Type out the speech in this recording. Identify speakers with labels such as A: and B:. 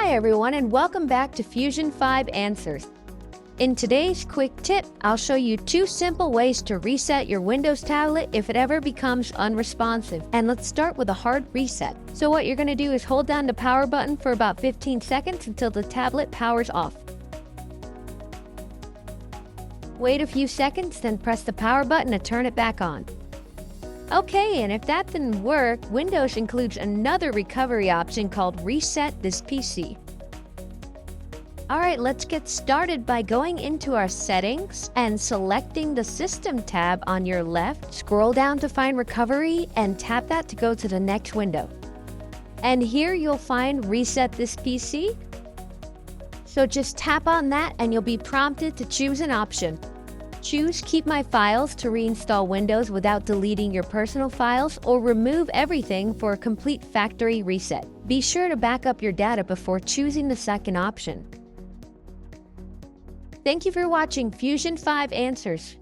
A: Hi everyone and welcome back to Fusion 5 Answers. In today's quick tip, I'll show you 2 simple ways to reset your Windows tablet if it ever becomes unresponsive. And let's start with a hard reset. So what you're going to do is hold down the power button for about 15 seconds until the tablet powers off. Wait a few seconds, then press the power button to turn it back on. Okay, and if that didn't work, Windows includes another recovery option called Reset This PC. Alright, let's get started by going into our settings and selecting the System tab on your left. Scroll down to find Recovery and tap that to go to the next window. And here you'll find Reset This PC. So just tap on that and you'll be prompted to choose an option. Choose Keep My Files to reinstall Windows without deleting your personal files, or remove everything for a complete factory reset. Be sure to back up your data before choosing the second option. Thank you for watching Fusion 5 Answers.